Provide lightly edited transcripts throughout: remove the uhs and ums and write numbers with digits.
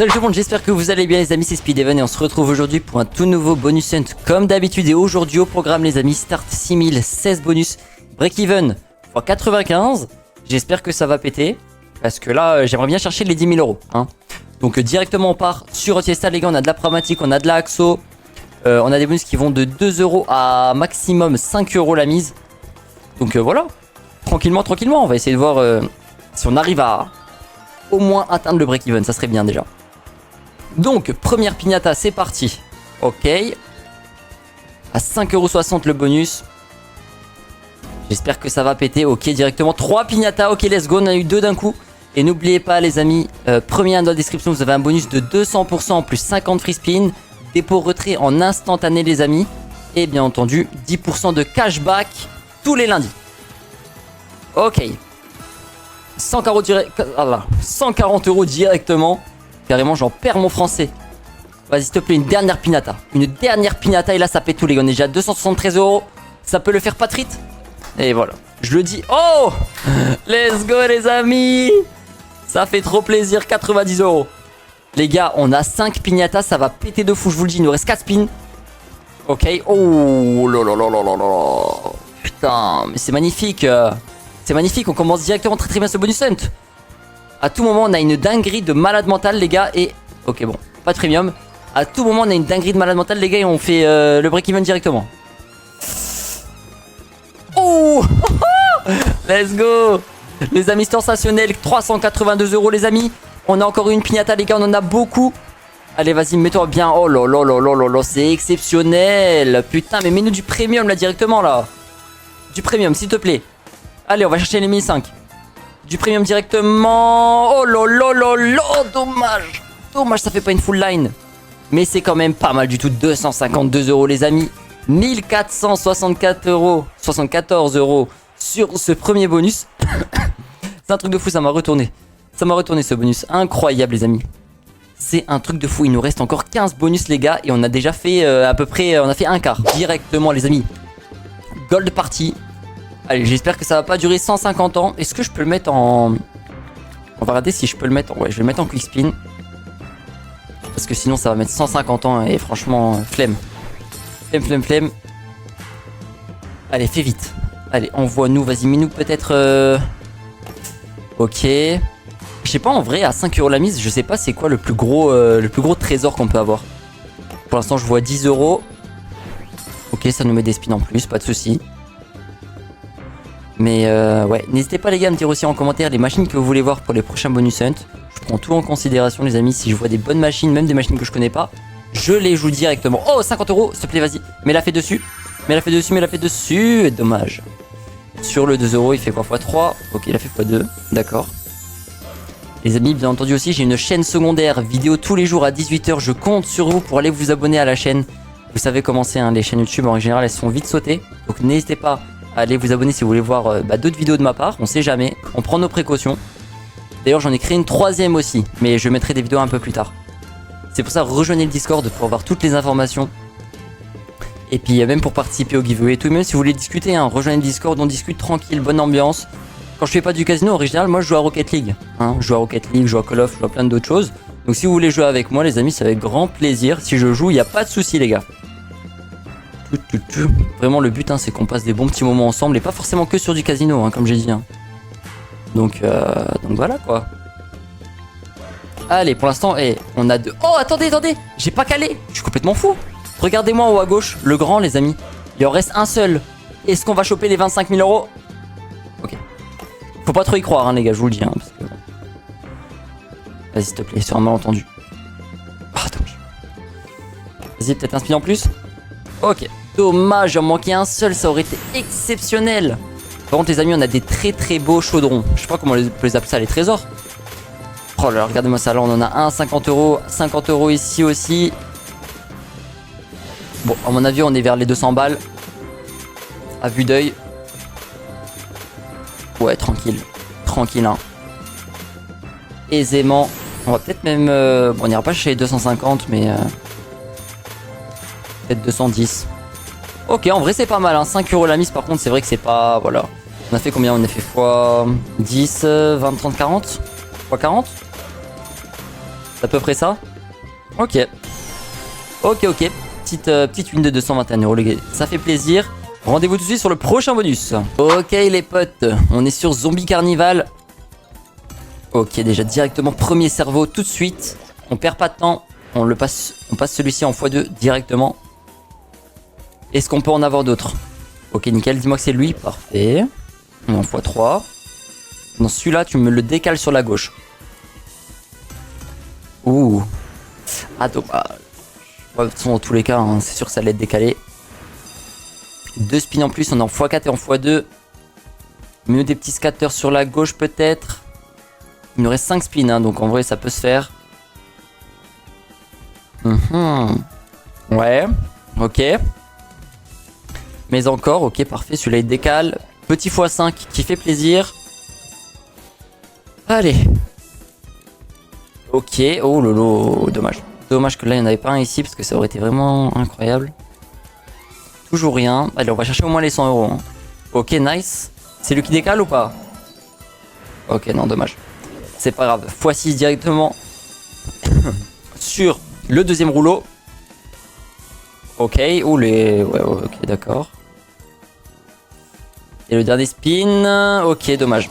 Salut tout le monde, j'espère que vous allez bien les amis, c'est Speedeven et on se retrouve aujourd'hui pour un tout nouveau bonus hunt comme d'habitude. Et aujourd'hui au programme les amis, start 6000, 16 bonus, break-even x 95. J'espère que ça va péter parce que là j'aimerais bien chercher les 10 000 euros hein. Donc directement on part sur Otiesta les gars, on a de la pragmatique, on a de la Axo. On a des bonus qui vont de 2 euros à maximum 5 euros la mise. Donc voilà, tranquillement, on va essayer de voir si on arrive à au moins atteindre le break-even, ça serait bien déjà. Donc, première pignata, c'est parti. Ok. À 5,60€ le bonus. J'espère que ça va péter. Ok, directement 3 pignata. Ok, let's go, on a eu 2 d'un coup. Et n'oubliez pas les amis, premier dans la description, vous avez un bonus de 200% plus 50 free spin. Dépôt retrait en instantané les amis. Et bien entendu, 10% de cashback tous les lundis. Ok. 140 euros directement. Carrément, j'en perds mon français. Vas-y, s'il te plaît, une dernière pignata. Une dernière pignata et là, ça pète tous les gars. On est déjà à 273 euros. Ça peut le faire Patrit. Et voilà. Je le dis. Oh, let's go les amis. Ça fait trop plaisir. 90 euros. Les gars, on a 5 pignatas. Ça va péter de fou, je vous le dis. Il nous reste 4 spins. Ok. Oh là là là là là là. Putain, mais c'est magnifique. C'est magnifique. On commence directement très bien ce bonus hunt. À tout moment, on a une dinguerie de malade mental, les gars. Et. Ok, bon, pas de premium. À tout moment, on a une dinguerie de malade mental, les gars. Et on fait le break-even directement. Oh let's go. Les amis, sensationnels. 382 euros, les amis. On a encore une pignata, les gars. On en a beaucoup. Allez, vas-y, mets-toi bien. Oh là là là là là là. C'est exceptionnel. Putain, mais mets-nous du premium, là, directement, là. Du premium, s'il te plaît. Allez, on va chercher les 1005. Du premium directement. Oh là là là là. Dommage. Dommage, ça fait pas une full line. Mais c'est quand même pas mal du tout. 252 euros les amis. 1464 euros. 74 euros sur ce premier bonus. C'est un truc de fou, ça m'a retourné. Ça m'a retourné ce bonus. Incroyable les amis. C'est un truc de fou. Il nous reste encore 15 bonus les gars. Et on a déjà fait à peu près. On a fait un quart. Directement les amis. Gold party. Allez, j'espère que ça va pas durer 150 ans. Est-ce que je peux le mettre en... On va regarder si je peux le mettre en... Ouais, je vais le mettre en quick spin. Parce que sinon, ça va mettre 150 ans. Et franchement, flemme. Flemme. Allez, fais vite. Allez, envoie-nous. Vas-y, mets-nous peut-être... Ok. Je sais pas, en vrai, à 5 euros la mise, je sais pas c'est quoi le plus gros trésor qu'on peut avoir. Pour l'instant, je vois 10 euros. Ok, ça nous met des spins en plus, pas de soucis. Mais ouais, n'hésitez pas les gars à me dire aussi en commentaire les machines que vous voulez voir pour les prochains bonus hunt. Je prends tout en considération les amis, si je vois des bonnes machines, même des machines que je connais pas, je les joue directement. Oh 50 euros, s'il te plaît vas-y, mets-la fait dessus. Mets-la fait dessus, dommage. Sur le 2 euros il fait quoi x3. Ok il a fait x2, d'accord. Les amis bien entendu aussi j'ai une chaîne secondaire, vidéo tous les jours à 18 h. Je compte sur vous pour aller vous abonner à la chaîne. Vous savez comment c'est hein, les chaînes YouTube en général elles sont vite sautées. Donc n'hésitez pas allez vous abonner si vous voulez voir d'autres vidéos de ma part, on sait jamais, on prend nos précautions. D'ailleurs j'en ai créé une troisième aussi, mais je mettrai des vidéos un peu plus tard. C'est pour ça rejoignez le Discord pour avoir toutes les informations. Et puis même pour participer au giveaway et tout, même si vous voulez discuter, hein, rejoignez le Discord, on discute tranquille, bonne ambiance. Quand je fais pas du casino original, moi je joue à Rocket League. Hein, je joue à Rocket League, je joue à Call of, je joue à plein d'autres choses. Donc si vous voulez jouer avec moi les amis, c'est avec grand plaisir. Si je joue, il n'y a pas de souci les gars. Vraiment le but hein, c'est qu'on passe des bons petits moments ensemble et pas forcément que sur du casino hein, comme j'ai dit hein. Donc voilà quoi. Allez pour l'instant on a deux. Oh attendez j'ai pas calé. Je suis complètement fou. Regardez-moi en haut à gauche le grand les amis. Il en reste un seul. Est-ce qu'on va choper les 25 000 euros? Ok. Faut pas trop y croire hein, les gars je vous le dis hein, parce que... Vas-y s'il te plaît sur un malentendu. Ah dommage. Vas-y peut-être un spin en plus. Ok. Dommage, il en manquait un seul, ça aurait été exceptionnel. Par contre les amis, on a des très beaux chaudrons. Je sais pas comment on peut les appeler ça, les trésors. Oh là là, regardez-moi ça, là on en a un, 50 euros. 50 euros ici aussi. Bon, à mon avis, on est vers les 200 balles. À vue d'œil. Ouais, tranquille. Tranquille, hein. Aisément. On va peut-être même... Bon, on n'ira pas chez les 250, mais... Peut-être 210. Ok, en vrai c'est pas mal, hein. 5 euros la mise par contre, c'est vrai que c'est pas... Voilà. On a fait combien? On a fait x 10, 20, 30, 40 x 40 C'est à peu près ça. Ok. Ok, ok. Petite win de 221 €, les gars. Ça fait plaisir. Rendez-vous tout de suite sur le prochain bonus. Ok, les potes. On est sur Zombie Carnival. Ok, déjà directement premier cerveau tout de suite. On perd pas de temps. On passe celui-ci en x2 directement. Est-ce qu'on peut en avoir d'autres? Ok, nickel. Dis-moi que c'est lui. Parfait. En x3. Dans celui-là, tu me le décales sur la gauche. Ouh. Ah, dommage. De toute façon, dans tous les cas, hein, c'est sûr que ça allait être décalé. 2 spins en plus, on est en x4 et en x2. Mieux des petits scatters sur la gauche peut-être. Il nous reste 5 spins, hein, donc en vrai ça peut se faire. Ouais, ok. Mais encore, ok, parfait, celui-là il décale. Petit x5 qui fait plaisir. Allez. Ok, oh lolo, dommage. Dommage que là il n'y en avait pas un ici parce que ça aurait été vraiment incroyable. Toujours rien. Allez, on va chercher au moins les 100 €. Hein. Ok, nice. C'est lui qui décale ou pas? Ok, non, dommage. C'est pas grave. x6 directement sur le deuxième rouleau. Ok, ou les... Ouais, ok, d'accord. Et le dernier spin. Ok, dommage.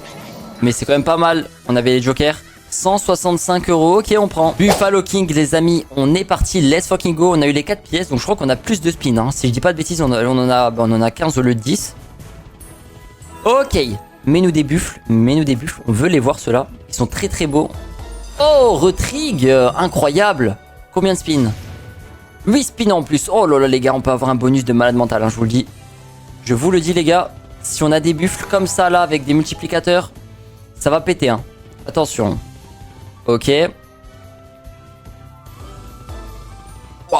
Mais c'est quand même pas mal. On avait les jokers. 165 €, ok on prend. Buffalo King les amis, on est parti, let's fucking go. On a eu les 4 pièces, donc je crois qu'on a plus de spins hein. Si je dis pas de bêtises, on en a 15 au lieu de 10. Ok, mets-nous des buffles, on veut les voir ceux-là. Ils sont très très beaux. Oh, retrigue, incroyable. Combien de spins? 8 spins en plus, oh là là les gars, on peut avoir un bonus de malade mental hein, je vous le dis. Je vous le dis les gars, si on a des buffles comme ça là, avec des multiplicateurs, ça va péter hein. Attention. Ok. Oh,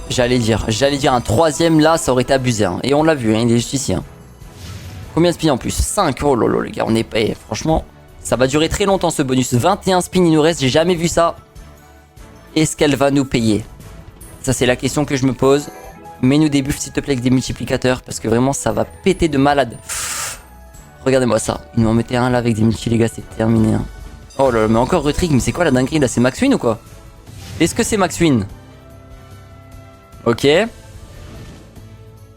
j'allais dire un troisième là, ça aurait été abusé. Hein. Et on l'a vu, hein, il est juste ici. Hein. Combien de spins en plus? 5. Oh lolo les gars, on est payé. Franchement, ça va durer très longtemps ce bonus. 21 spins il nous reste, j'ai jamais vu ça. Est-ce qu'elle va nous payer? Ça c'est la question que je me pose. Mets-nous des buffs s'il te plaît avec des multiplicateurs. Parce que vraiment ça va péter de malade. Regardez-moi ça. Il m'en mettait un là avec des multi les gars, c'est terminé. Hein. Oh là là, mais encore Retrig, mais c'est quoi la dinguerie là? C'est Max Win ou quoi? Est-ce que c'est Max Win? Ok.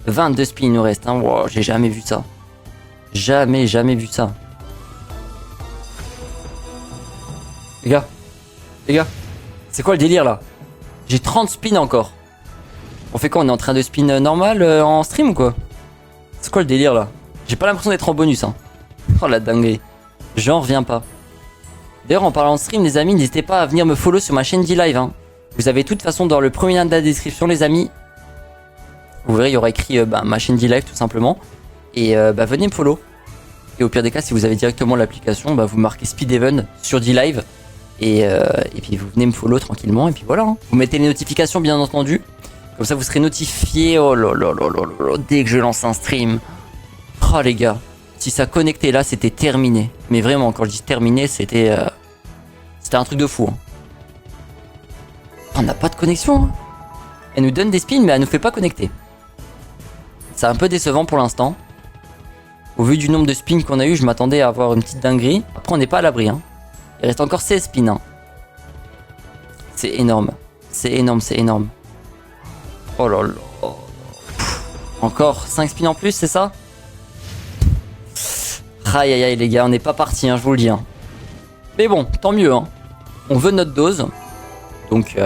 22 spins il nous reste, hein. Wow, j'ai jamais vu ça. Jamais vu ça. Les gars, c'est quoi le délire là? J'ai 30 spins encore. On fait quoi? On est en train de spin normal en stream ou quoi? C'est quoi le délire là? J'ai pas l'impression d'être en bonus, hein. Oh la dinguerie. J'en reviens pas. D'ailleurs, en parlant de stream, les amis, n'hésitez pas à venir me follow sur ma chaîne D-Live. Hein. Vous avez de toute façon dans le premier lien de la description, les amis. Vous verrez, il y aura écrit ma chaîne D-Live tout simplement. Et venez me follow. Et au pire des cas, si vous avez directement l'application, vous marquez Speedeven sur D-Live. Et puis vous venez me follow tranquillement. Et puis voilà. Hein. Vous mettez les notifications, bien entendu. Comme ça, vous serez notifié. Oh là là là là là, dès que je lance un stream. Oh les gars. Si ça connectait là, c'était terminé. Mais vraiment, quand je dis terminé, c'était un truc de fou. Hein. On n'a pas de connexion. Hein. Elle nous donne des spins, mais elle nous fait pas connecter. C'est un peu décevant pour l'instant. Au vu du nombre de spins qu'on a eu, je m'attendais à avoir une petite dinguerie. Après, on n'est pas à l'abri. Hein. Il reste encore 16 spins. Hein. C'est énorme. C'est énorme, c'est énorme. Oh là là. Encore 5 spins en plus, c'est ça? Aïe aïe aïe les gars, on n'est pas parti, hein, je vous le dis. Hein. Mais bon, tant mieux. Hein. On veut notre dose. Donc,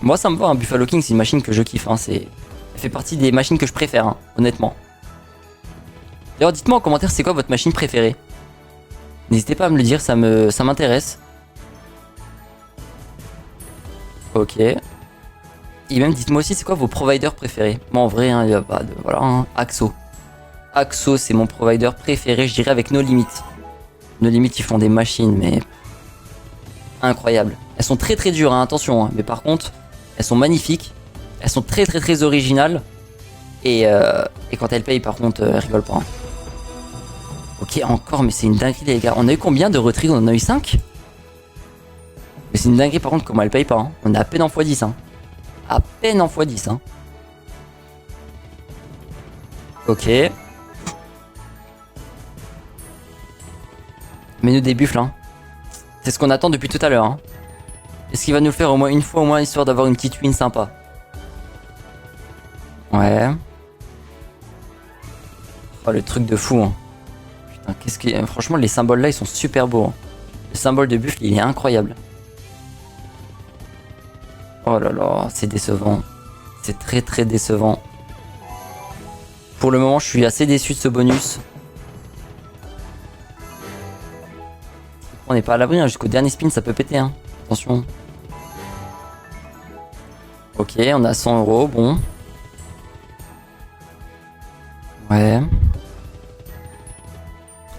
moi ça me va. Hein. Buffalo King, c'est une machine que je kiffe. Hein. Elle fait partie des machines que je préfère, hein, honnêtement. D'ailleurs, dites-moi en commentaire, c'est quoi votre machine préférée? N'hésitez pas à me le dire, ça m'intéresse. Ok. Et même, dites-moi aussi, c'est quoi vos providers préférés? Moi, en vrai, il n'y a pas de... Voilà, hein, Axo. Axo, c'est mon provider préféré, je dirais, avec No Limit. No Limit, ils font des machines, mais... incroyables. Elles sont très très dures, hein, attention. Hein, mais par contre, elles sont magnifiques. Elles sont très très très originales. Et quand elles payent, par contre, elles rigolent pas. Hein. Ok, encore, mais c'est une dinguerie, les gars. On a eu combien de retrigs? On en a eu 5. Mais c'est une dinguerie, par contre, comment elles payent pas. Hein. On est à peine en x10. Hein. À peine en x10. Hein. Ok. Mets-nous des buffles, hein. C'est ce qu'on attend depuis tout à l'heure. Hein. Est-ce qu'il va nous le faire au moins une fois, au moins, histoire d'avoir une petite win sympa? Ouais. Oh, le truc de fou, hein. Putain, qu'est-ce que... Franchement, les symboles là, ils sont super beaux. Hein. Le symbole de buffle, il est incroyable. Oh là là, c'est décevant. C'est très très décevant. Pour le moment, je suis assez déçu de ce bonus. On n'est pas à l'abri, hein. Jusqu'au dernier spin, ça peut péter. Hein. Attention. Ok, on a 100 €, bon. Ouais.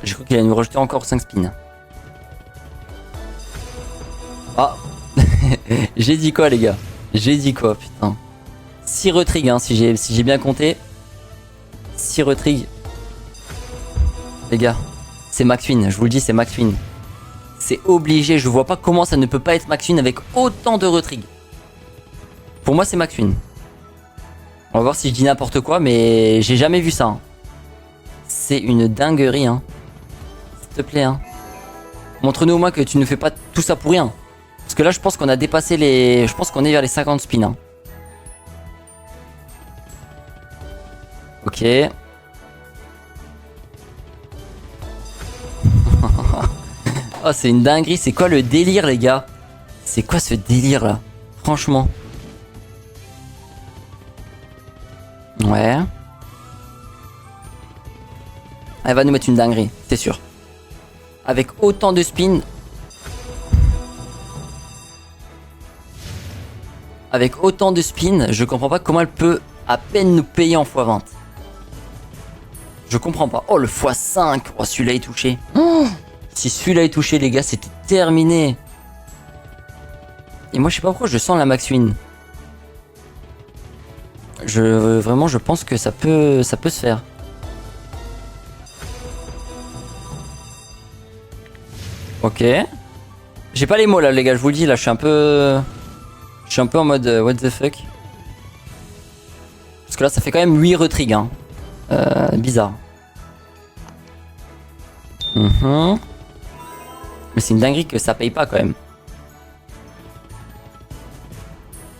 J'ai cru qu'il allait nous rejeter encore 5 spins. Ah. J'ai dit quoi, les gars? J'ai dit quoi, putain. 6 retrigs, hein, si j'ai bien compté. 6 retrigs. Les gars, c'est max win, je vous le dis, c'est max win. C'est obligé, je vois pas comment ça ne peut pas être max win avec autant de retrigs. Pour moi, c'est max win. On va voir si je dis n'importe quoi, mais j'ai jamais vu ça. Hein. C'est une dinguerie, hein. S'il te plaît, hein. Montre-nous au moins que tu ne fais pas tout ça pour rien. Parce que là, je pense qu'on a dépassé les... Je pense qu'on est vers les 50 spins. Hein. Ok. Oh, c'est une dinguerie. C'est quoi le délire, les gars? C'est quoi ce délire, là? Franchement. Ouais. Elle va nous mettre une dinguerie, c'est sûr. Avec autant de spins. Avec autant de spins, je comprends pas comment elle peut à peine nous payer en x20. Je comprends pas. Oh, le x5. Oh, celui-là est touché. Oh, si celui-là est touché, les gars, c'était terminé. Et moi, je sais pas pourquoi je sens la max win. Vraiment, je pense que ça peut se faire. Ok. J'ai pas les mots là, les gars, je vous le dis, là, je suis un peu en mode what the fuck. Parce que là, ça fait quand même 8 retrigs, hein. Bizarre. Mais c'est une dinguerie que ça paye pas quand même.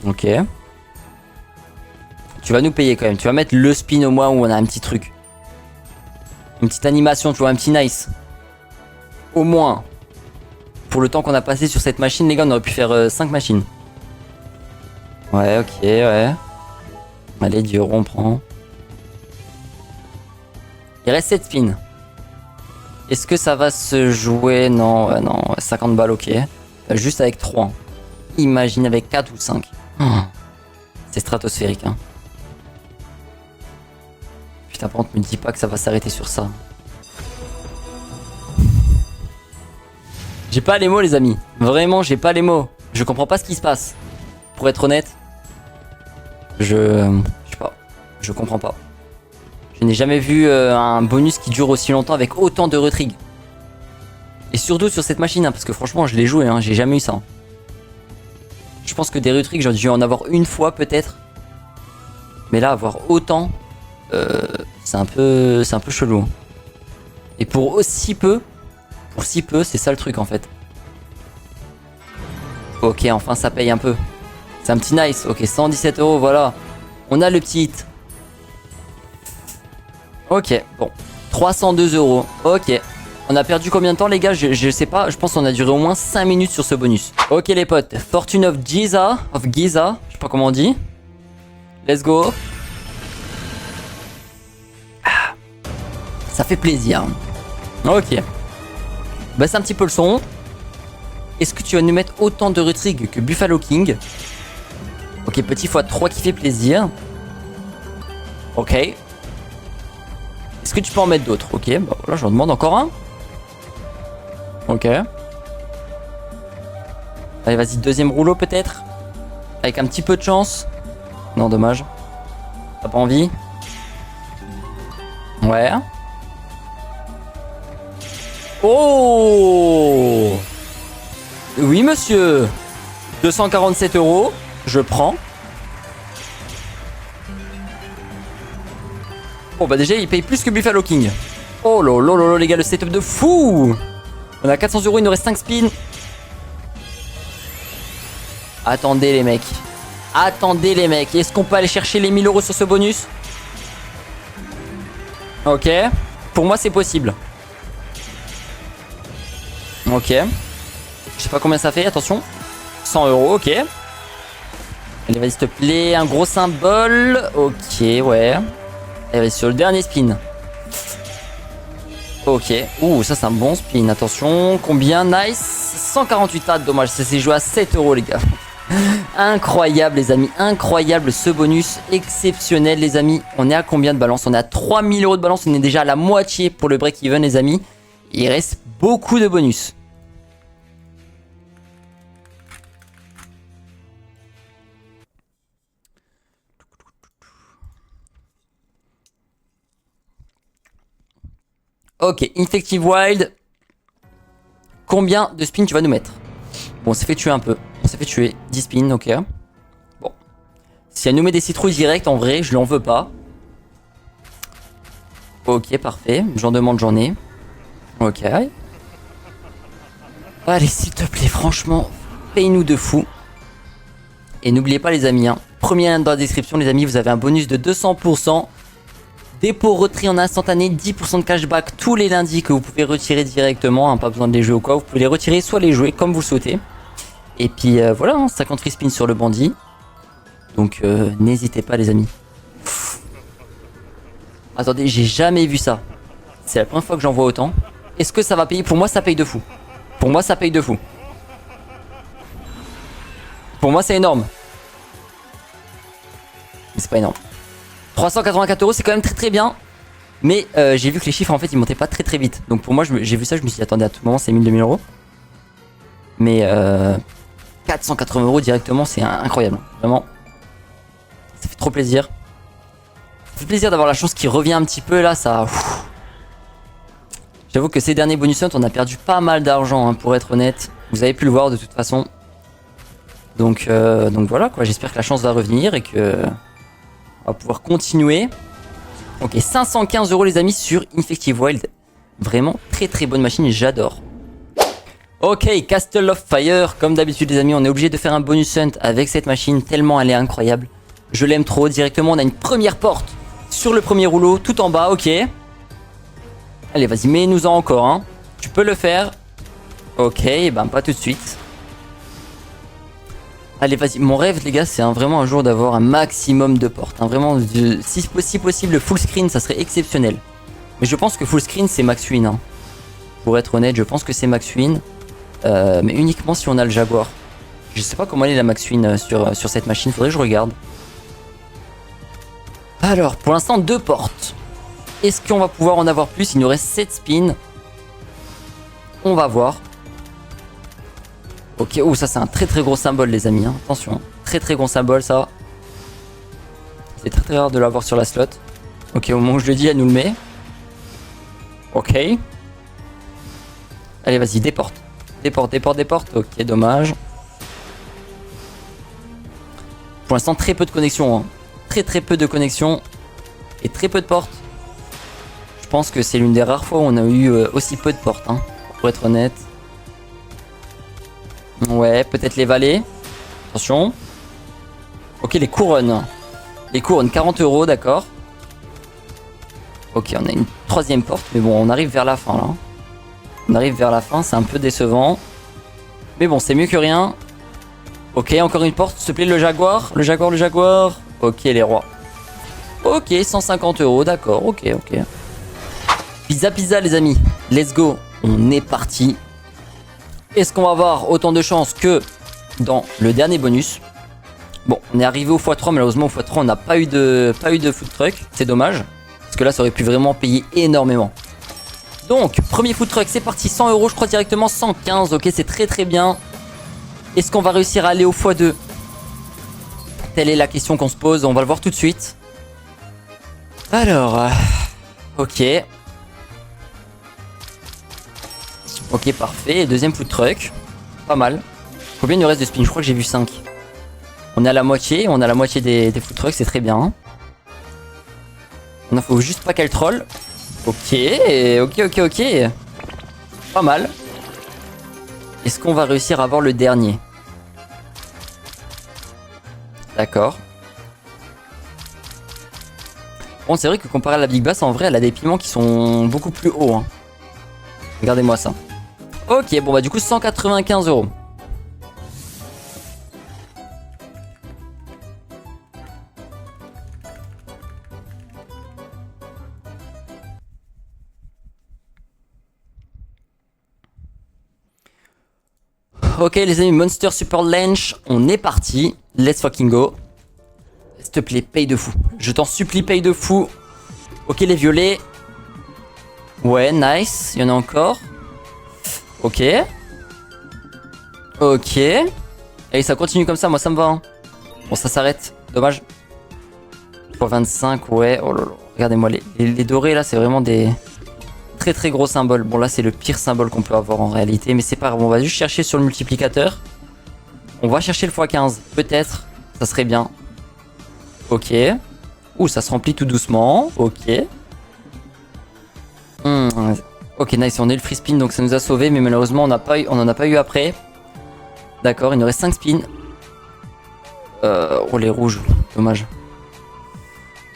Ok. Tu vas nous payer quand même. Tu vas mettre le spin au moins où on a un petit truc. Une petite animation, tu vois, un petit nice. Au moins. Pour le temps qu'on a passé sur cette machine, les gars, on aurait pu faire 5 machines. Ouais, ok, ouais. Allez, 10 €, on prend. Il reste 7 spins. Est-ce que ça va se jouer? Non, non, 50 balles, ok. Juste avec 3. Imagine avec 4 ou 5. Oh. C'est stratosphérique, hein. Putain, par contre, me dis pas que ça va s'arrêter sur ça. J'ai pas les mots, les amis. Vraiment, j'ai pas les mots. Je comprends pas ce qui se passe. Pour être honnête, je sais pas. Je comprends pas. Je n'ai jamais vu un bonus qui dure aussi longtemps avec autant de retrigs. Et surtout sur cette machine, hein, parce que franchement, je l'ai joué, hein, j'ai jamais eu ça. Je pense que des retrigs, j'ai dû en avoir une fois peut-être. Mais là, avoir autant, c'est un peu chelou. Et pour aussi peu, c'est ça le truc en fait. Ok, enfin ça paye un peu. C'est un petit nice. Ok, 117 €, voilà. On a le petit hit. Ok, bon. 302 €. Ok. On a perdu combien de temps, les gars? Je sais pas. Je pense qu'on a duré au moins 5 minutes sur ce bonus. Ok, les potes. Fortune of Giza. Je sais pas comment on dit. Let's go. Ah. Ça fait plaisir. Ok. Bah, c'est un petit peu le son. Est-ce que tu vas nous mettre autant de retrigs que Buffalo King? Ok, petit x3 qui fait plaisir. Ok. Est-ce que tu peux en mettre d'autres? Ok, bah voilà, j'en demande encore un. Ok. Allez, vas-y, deuxième rouleau peut-être. Avec un petit peu de chance. Non, dommage. T'as pas envie? Ouais. Oh! Oui, monsieur. 247 €. Je prends. Bon, bah déjà, il paye plus que Buffalo King. Oh là là là là, les gars, le setup de fou! On a 400 €, il nous reste 5 spins. Attendez les mecs. Attendez les mecs. Est-ce qu'on peut aller chercher les 1000 € sur ce bonus? Ok. Pour moi c'est possible. Ok. Je sais pas combien ça fait, attention. 100 €, ok. Allez, vas-y, s'il te plaît. Un gros symbole. Ok, ouais. Allez, vas-y, sur le dernier spin. Ok. Ouh, ça, c'est un bon spin. Attention. Combien? Nice. 148. Ah, dommage. Ça s'est joué à 7 €, les gars. Incroyable, les amis. Incroyable ce bonus. Exceptionnel, les amis. On est à combien de balance? On est à 3000 € de balance. On est déjà à la moitié pour le break-even, les amis. Il reste beaucoup de bonus. Ok, Infective Wild. Combien de spins tu vas nous mettre? Bon, on s'est fait tuer un peu. On s'est fait tuer. 10 spins, ok. Bon. Si elle nous met des citrouilles directes, en vrai, je l'en veux pas. Ok, parfait. J'en demande, j'en ai. Ok. Allez, s'il te plaît, franchement, paye-nous de fou. Et n'oubliez pas, les amis, hein, premier lien dans la description, les amis, vous avez un bonus de 200%. Dépôt, retrait en instantané, 10% de cashback tous les lundis que vous pouvez retirer directement, hein, pas besoin de les jouer ou quoi, vous pouvez les retirer, soit les jouer comme vous le souhaitez. Et puis voilà, hein, 50 free spins sur le bandit. Donc n'hésitez pas, les amis. Attendez, j'ai jamais vu ça. C'est la première fois que j'en vois autant. Est-ce que ça va payer? Pour moi, ça paye de fou. Pour moi, ça paye de fou. Pour moi, c'est énorme. Mais c'est pas énorme. 384 €, c'est quand même très très bien. Mais j'ai vu que les chiffres, en fait, ils montaient pas très très vite. Donc pour moi, j'ai vu ça, je me suis dit, attendez, à tout moment, c'est 1000-2000 €. Mais 480 € directement, c'est incroyable. Vraiment. Ça fait trop plaisir. Ça fait plaisir d'avoir la chance qui revient un petit peu là, ça. J'avoue que ces derniers bonus hunt, on a perdu pas mal d'argent, hein, pour être honnête. Vous avez pu le voir de toute façon. Donc voilà quoi, j'espère que la chance va revenir et que on va pouvoir continuer. Ok, 515 € les amis sur Infective Wild. Vraiment très très bonne machine, j'adore. Ok, Castle of Fire. Comme d'habitude les amis, on est obligé de faire un bonus hunt avec cette machine tellement elle est incroyable. Je l'aime trop. Directement on a une première porte sur le premier rouleau, tout en bas, ok. Allez vas-y, mets-nous-en encore, hein. Tu peux le faire. Ok, et ben pas tout de suite. Allez vas-y, mon rêve les gars c'est vraiment un jour d'avoir un maximum de portes, hein. Vraiment, si possible full screen ça serait exceptionnel. Mais je pense que full screen c'est max win, hein. Pour être honnête je pense que c'est max win. Mais uniquement si on a le Jaguar. Je sais pas comment elle est la max win sur cette machine, faudrait que je regarde. Alors pour l'instant 2 portes. Est-ce qu'on va pouvoir en avoir plus? Il nous reste 7 spins. On va voir. Ok, oh ça c'est un très très gros symbole les amis, hein. Attention, très très gros symbole ça. C'est très très rare de l'avoir sur la slot. Ok, au moment où je le dis, elle nous le met. Ok. Allez vas-y, déporte. Déporte. Ok, dommage. Pour l'instant très peu de connexion, hein. Très peu de connexion. Et très peu de portes. Je pense que c'est l'une des rares fois où on a eu aussi peu de portes, hein, pour être honnête. Ouais, peut-être les valets. Attention. Ok, les couronnes. Les couronnes, 40 €, d'accord. Ok, on a une troisième porte. Mais bon, on arrive vers la fin, là. On arrive vers la fin, c'est un peu décevant. Mais bon, c'est mieux que rien. Ok, encore une porte, s'il te plaît, le Jaguar. Le Jaguar. Ok, les rois. Ok, 150 €, d'accord. Ok. Pizza, les amis. Let's go. On est parti. Est-ce qu'on va avoir autant de chance que dans le dernier bonus? Bon, on est arrivé au x3, malheureusement au x3 on n'a pas eu de food truck, c'est dommage. Parce que là ça aurait pu vraiment payer énormément. Donc, premier food truck, c'est parti, 100 €, je crois directement 115, ok c'est très très bien. Est-ce qu'on va réussir à aller au x2? Telle est la question qu'on se pose, on va le voir tout de suite. Alors, ok. Ok, parfait. Deuxième food truck. Pas mal. Combien il nous reste de spin? Je crois que j'ai vu 5. On est à la moitié. On a la moitié des food trucks. C'est très bien. Il faut juste pas qu'elle troll. Ok. Pas mal. Est-ce qu'on va réussir à avoir le dernier? D'accord. Bon, c'est vrai que comparé à la Big Bass, en vrai, elle a des piments qui sont beaucoup plus hauts. Hein. Regardez-moi ça. Ok, bon bah du coup 195 euros. Ok les amis, Monster Super Lunch, on est parti. Let's fucking go. S'il te plaît, paye de fou. Je t'en supplie, paye de fou. Ok les violets. Ouais, nice. Il y en a encore. Ok. Ok. Et ça continue comme ça, moi ça me va. Hein. Bon, ça s'arrête. Dommage. Pour 25, ouais. Oh là là. Regardez-moi, les dorés là, c'est vraiment des très très gros symboles. Bon, là, c'est le pire symbole qu'on peut avoir en réalité. Mais c'est pas grave, on va juste chercher sur le multiplicateur. On va chercher le x15. Peut-être. Ça serait bien. Ok. Ouh, ça se remplit tout doucement. Ok. Ok, nice. On a eu le free spin, donc ça nous a sauvé. Mais malheureusement, on en a pas eu après. D'accord, il nous reste 5 spins. Oh, les rouges. Dommage.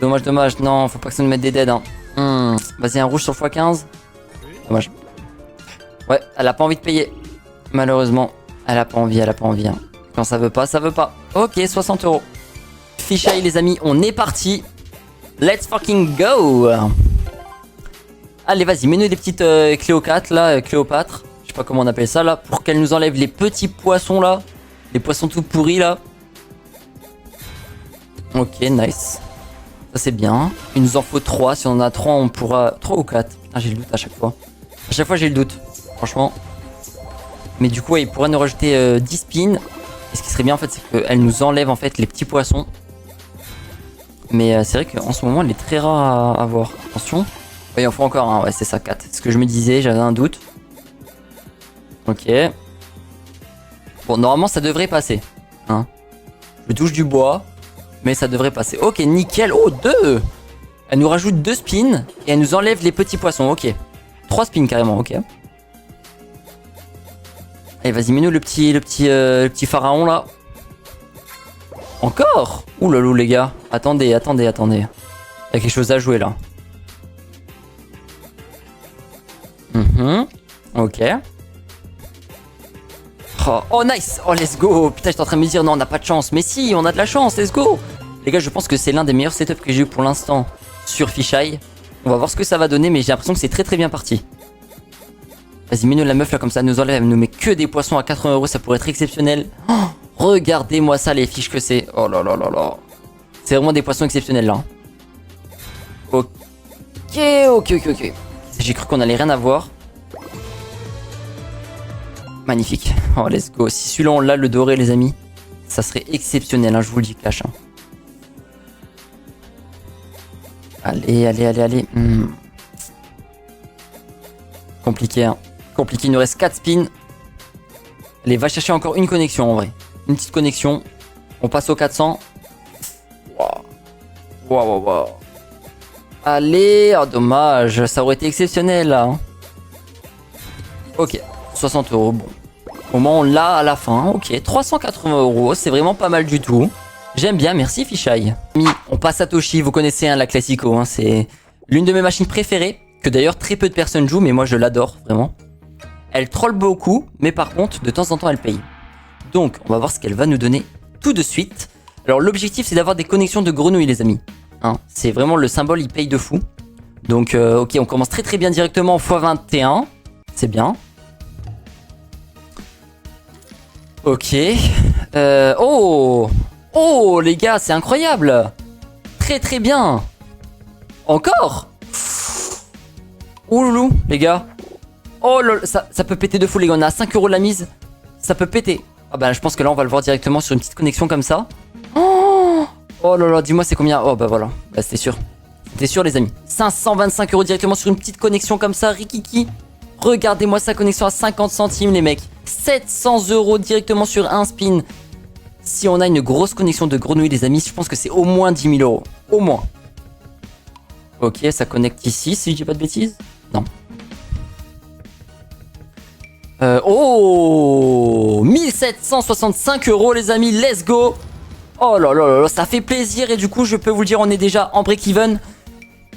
Dommage, dommage. Non, faut pas que ça nous mette des dead. Hein. Vas-y, un rouge sur le x15. Dommage. Ouais, elle a pas envie de payer. Malheureusement, elle a pas envie, Hein. Quand ça veut pas, ça veut pas. Ok, 60 euros. Fisheye, les amis, on est parti. Let's fucking go. Allez, vas-y, mets-nous des petites Cléopâtres, là. Cléopâtre. Je sais pas comment on appelle ça, là. Pour qu'elle nous enlève les petits poissons, là. Les poissons tout pourris, là. Ok, nice. Ça, c'est bien. Il nous en faut 3. Si on en a 3, on pourra... 3 ou 4. Putain, j'ai le doute à chaque fois. À chaque fois, j'ai le doute. Franchement. Mais du coup, ouais, il pourrait nous rajouter 10 spins. Et ce qui serait bien, en fait, c'est qu'elle nous enlève, en fait, les petits poissons. Mais c'est vrai qu'en ce moment, elle est très rare à avoir. Attention. Oui, il en faut encore un. Ouais, c'est ça, 4. C'est ce que je me disais, j'avais un doute. Ok. Bon, normalement, ça devrait passer. Hein. Je touche du bois. Mais ça devrait passer. Ok, nickel. Oh, 2. Elle nous rajoute 2 spins. Et elle nous enlève les petits poissons. Ok. 3 spins carrément. Ok. Allez, vas-y, mets-nous le petit pharaon là. Encore. Ouh là là, les gars. Attendez. Il y a quelque chose à jouer là. Ok. Oh, nice. Oh, let's go. Putain, j'étais en train de me dire non, on n'a pas de chance. Mais si, on a de la chance. Let's go. Les gars, je pense que c'est l'un des meilleurs setups que j'ai eu pour l'instant sur Fisheye. On va voir ce que ça va donner, mais j'ai l'impression que c'est très très bien parti. Vas-y, mets-nous la meuf là, comme ça, elle nous enlève. Elle nous met que des poissons à 80 euros. Ça pourrait être exceptionnel. Oh, regardez-moi ça, les fiches que c'est. Oh là là là là. C'est vraiment des poissons exceptionnels là. Ok. J'ai cru qu'on allait rien avoir. Magnifique. Oh, let's go. Si celui-là, on l'a, le doré, les amis, ça serait exceptionnel, hein, je vous le dis, cash. Hein. Allez. Compliqué, hein. Compliqué, il nous reste 4 spins. Allez, va chercher encore une connexion, en vrai. Une petite connexion. On passe au 400. Wow. Allez, oh, dommage. Ça aurait été exceptionnel, là. Hein. Ok, 60 euros, bon. Au moins on l'a à la fin, ok, 380 euros, c'est vraiment pas mal du tout. J'aime bien, merci Fisheye. On passe à Toshi, vous connaissez hein, la Classico, hein, c'est l'une de mes machines préférées, que d'ailleurs très peu de personnes jouent, mais moi je l'adore, vraiment. Elle troll beaucoup, mais par contre, de temps en temps elle paye. Donc, on va voir ce qu'elle va nous donner tout de suite. Alors l'objectif c'est d'avoir des connexions de grenouilles les amis. Hein, c'est vraiment le symbole, il paye de fou. Donc ok, on commence très très bien directement en x21, c'est bien. Ok. Oh les gars, c'est incroyable. Très très bien. Encore. Oh loulou, les gars. Oh lol, ça peut péter de fou les gars. On a 5 euros de la mise. Ça peut péter. Ah bah je pense que là on va le voir directement sur une petite connexion comme ça. Oh là là, dis-moi c'est combien. Oh bah voilà, bah c'était sûr. C'était sûr les amis. 525 euros directement sur une petite connexion comme ça, Rikiki. Regardez-moi sa connexion à 50 centimes les mecs. 700 euros directement sur un spin. Si on a une grosse connexion de grenouille les amis, je pense que c'est au moins 10 000 euros. Au moins. Ok, ça connecte ici si je dis pas de bêtises. Non. 1765 euros les amis, let's go. Oh là là là là, ça fait plaisir. Et du coup, je peux vous le dire, on est déjà en break-even.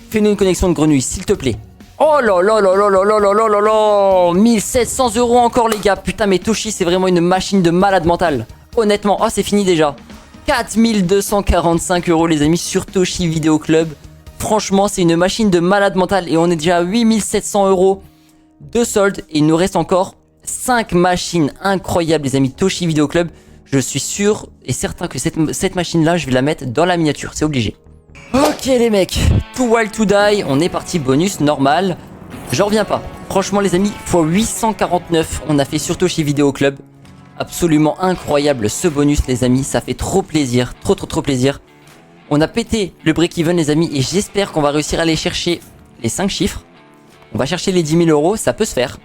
Fais-nous une connexion de grenouille, s'il te plaît. Oh là là là là là là là là là là. 1700 € encore, les gars. Putain, mais Toshi, c'est vraiment une machine de malade mental. Honnêtement, oh, c'est fini déjà. 4245 € les amis sur Toshi Video Club. Franchement, c'est une machine de malade mental. Et on est déjà à 8700 € de solde. Et il nous reste encore 5 machines incroyables, les amis. Toshi Video Club. Je suis sûr et certain que cette machine-là, je vais la mettre dans la miniature. C'est obligé. Ok, les mecs. Too Wild to Die. On est parti. Bonus normal. J'en reviens pas. Franchement, les amis, x 849. On a fait sur Toshi Video Club. Absolument incroyable ce bonus, les amis. Ça fait trop plaisir. Trop plaisir. On a pété le break-even, les amis. Et j'espère qu'on va réussir à aller chercher les 5 chiffres. On va chercher les 10 000 €. Ça peut se faire.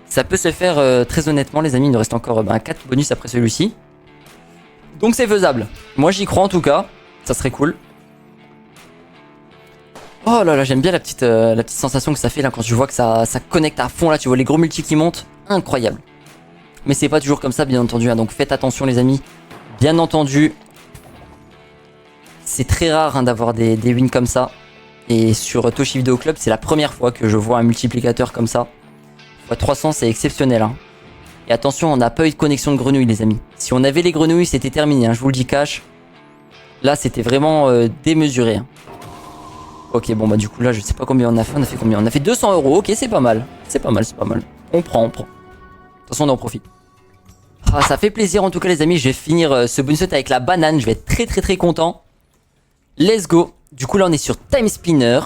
Ça peut se faire très honnêtement, les amis. Il nous reste encore 4 bonus après celui-ci. Donc c'est faisable. Moi, j'y crois en tout cas. Ça serait cool. Oh là là, j'aime bien la petite sensation que ça fait là quand tu vois que ça connecte à fond là. Tu vois les gros multis qui montent. Incroyable. Mais c'est pas toujours comme ça, bien entendu. Hein, donc faites attention, les amis. Bien entendu. C'est très rare hein, d'avoir des wins comme ça. Et sur Toshi Video Club, c'est la première fois que je vois un multiplicateur comme ça. X 300, c'est exceptionnel. Hein. Et attention, on n'a pas eu de connexion de grenouilles, les amis. Si on avait les grenouilles, c'était terminé. Hein, je vous le dis cash. Là, c'était vraiment démesuré. Hein. Ok, bon, bah du coup, là, je sais pas combien on a fait. On a fait combien? On a fait 200 €. Ok, c'est pas mal. C'est pas mal, c'est pas mal. On prend. De toute façon, on en profite. Ah, ça fait plaisir en tout cas, les amis. Je vais finir ce bonus avec la banane. Je vais être très content. Let's go. Du coup, là, on est sur Time Spinner.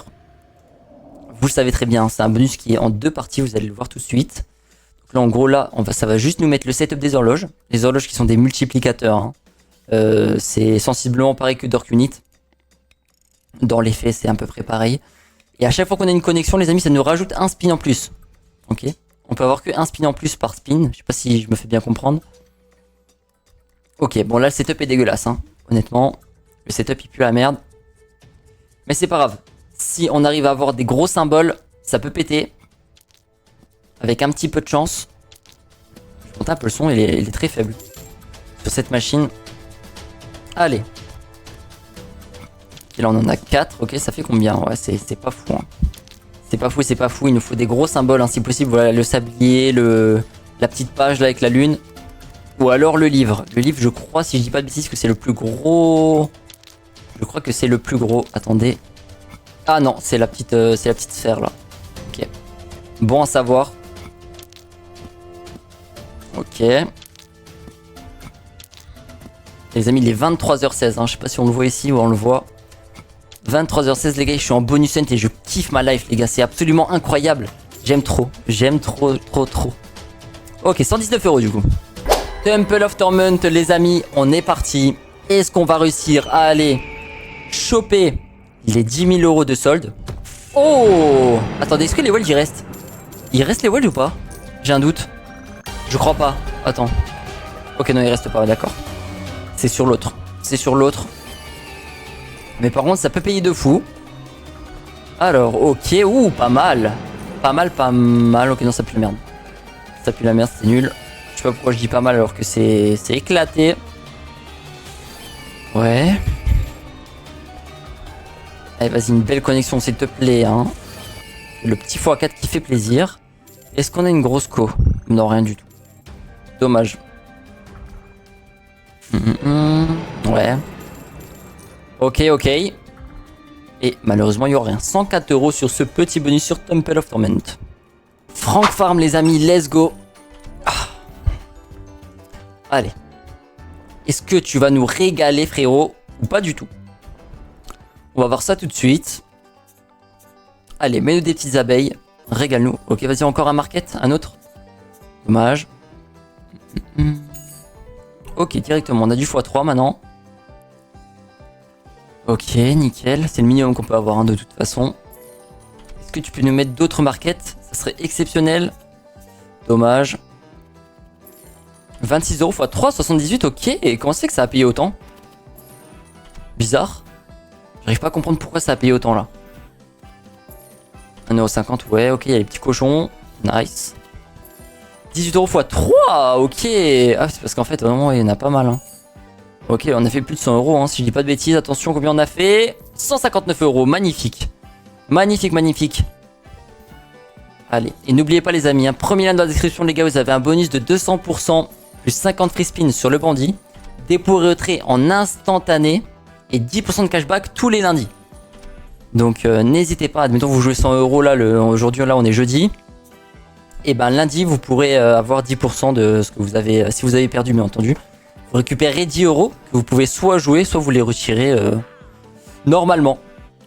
Vous le savez très bien, c'est un bonus qui est en 2 parties. Vous allez le voir tout de suite. Donc là, en gros, là, ça va juste nous mettre le setup des horloges. Les horloges qui sont des multiplicateurs. Hein. C'est sensiblement pareil que Dark Unit. Dans les faits, c'est à peu près pareil. Et à chaque fois qu'on a une connexion, les amis, ça nous rajoute un spin en plus. Ok. On peut avoir que un spin en plus par spin. Je sais pas si je me fais bien comprendre. Ok, bon là le setup est dégueulasse. Hein. Honnêtement, le setup il pue la merde. Mais c'est pas grave. Si on arrive à avoir des gros symboles, ça peut péter. Avec un petit peu de chance. Je monte un peu le son, il est très faible. Sur cette machine. Allez. Et là on en a 4. Ok, ça fait combien? Ouais, c'est pas fou. Hein. C'est pas fou. Il nous faut des gros symboles, hein, si possible. Voilà, le sablier, la petite page là avec la lune. Ou alors le livre. Le livre, je crois, si je dis pas de bêtises, que c'est le plus gros. Je crois que c'est le plus gros. Attendez. Ah non, c'est la petite sphère là. Ok. Bon à savoir. Ok. Les amis, il est 23h16. Hein. Je sais pas si on le voit ici ou on le voit. 23h16 les gars, je suis en bonus hunt et je kiffe ma life les gars, c'est absolument incroyable. J'aime trop. Ok, 119 € du coup. Temple of Torment les amis, on est parti. Est-ce qu'on va réussir à aller choper les 10 000 € de solde? Oh! Attendez, est-ce que les welds y restent? Il reste les welds ou pas? J'ai un doute. Je crois pas. Attends. Ok, non, il reste pas, d'accord. C'est sur l'autre. Mais par contre, ça peut payer de fou. Alors, ok. Ouh, pas mal. Pas mal. Ok, non, ça pue la merde. Ça pue la merde, c'est nul. Je sais pas pourquoi je dis pas mal alors que c'est éclaté. Ouais. Allez, vas-y, une belle connexion, s'il te plaît. Hein. Le petit x4 qui fait plaisir. Est-ce qu'on a une grosse co? Non, rien du tout. Dommage. Ouais. Ok. Et malheureusement, il n'y aura rien. 104 € sur ce petit bonus sur Temple of Torment. Frank Farm, les amis, let's go. Ah. Allez. Est-ce que tu vas nous régaler, frérot, ou pas du tout? On va voir ça tout de suite. Allez, mets-nous des petites abeilles. Régale-nous. Ok, vas-y, encore un market, un autre. Dommage. Ok, directement, on a du x3 maintenant. Ok, nickel. C'est le minimum qu'on peut avoir hein, de toute façon. Est-ce que tu peux nous mettre d'autres markets? Ça serait exceptionnel. Dommage. 26 € x 3, 78, ok. Et comment ça fait que ça a payé autant? Bizarre. J'arrive pas à comprendre pourquoi ça a payé autant là. 1,50 €, ouais, ok, il y a les petits cochons. Nice. 18 € x 3, ok. Ah, c'est parce qu'en fait, vraiment, il y en a pas mal. Hein. Ok, on a fait plus de 100 euros, hein, si je dis pas de bêtises. Attention, combien on a fait? 159 euros, magnifique. Magnifique, magnifique. Allez, et n'oubliez pas les amis, hein, premier lien dans la description les gars, vous avez un bonus de 200% plus 50 free spins sur le bandit, dépôt et retrait en instantané et 10% de cashback tous les lundis. Donc n'hésitez pas, admettons vous jouez 100 euros là, aujourd'hui là on est jeudi. Et ben lundi vous pourrez avoir 10% de ce que vous avez, si vous avez perdu bien entendu. Vous récupérez 10 euros que vous pouvez soit jouer, soit vous les retirez normalement.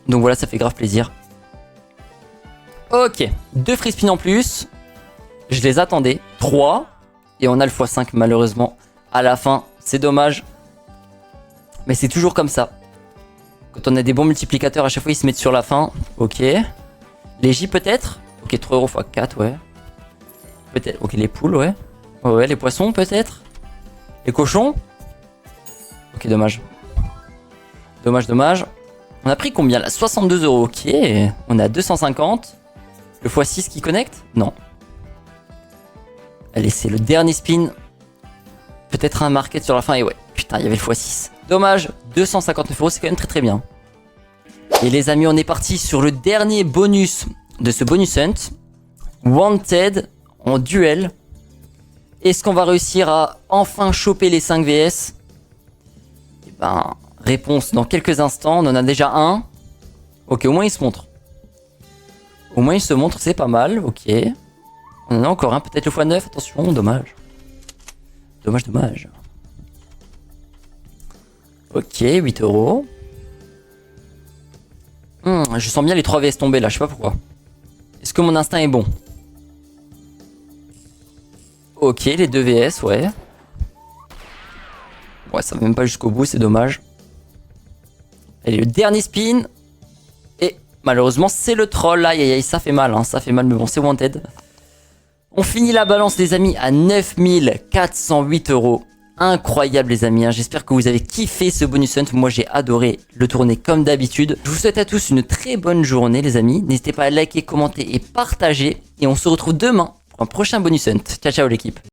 Donc voilà, ça fait grave plaisir. Ok, 2 free spins en plus. Je les attendais. 3. Et on a le x5 malheureusement à la fin. C'est dommage. Mais c'est toujours comme ça. Quand on a des bons multiplicateurs, à chaque fois ils se mettent sur la fin. Ok. Les J peut-être. Ok, 3 euros x 4, ouais. Peut-être. Ok, les poules, ouais. Ouais, les poissons peut-être. Les cochons. Ok, dommage. Dommage, dommage. On a pris combien là? 62 euros. Ok. On a 250. Le x6 qui connecte? Non. Allez, c'est le dernier spin. Peut-être un market sur la fin. Et ouais, putain, il y avait le x6. Dommage, 259 euros, c'est quand même très très bien. Et les amis, on est parti sur le dernier bonus de ce bonus hunt. Wanted en duel. Est-ce qu'on va réussir à enfin choper les 5 VS? Et ben, réponse dans quelques instants. On en a déjà un. Ok, au moins il se montre. Au moins il se montre, c'est pas mal, ok. On en a encore un, peut-être le x9, attention, dommage. Dommage, dommage. Ok, 8 euros. Je sens bien les 3 VS tomber là, je sais pas pourquoi. Est-ce que mon instinct est bon? Ok, les 2 VS, ouais. Ouais, ça va même pas jusqu'au bout, c'est dommage. Allez, le dernier spin. Et malheureusement, c'est le troll. Aïe, aïe, aïe, ça fait mal, hein, ça fait mal, mais bon, c'est wanted. On finit la balance, les amis, à 9408 euros. Incroyable, les amis, hein. J'espère que vous avez kiffé ce bonus hunt. Moi, j'ai adoré le tourner comme d'habitude. Je vous souhaite à tous une très bonne journée, les amis. N'hésitez pas à liker, commenter et partager. Et on se retrouve demain pour un prochain bonus hunt. Ciao, ciao, l'équipe.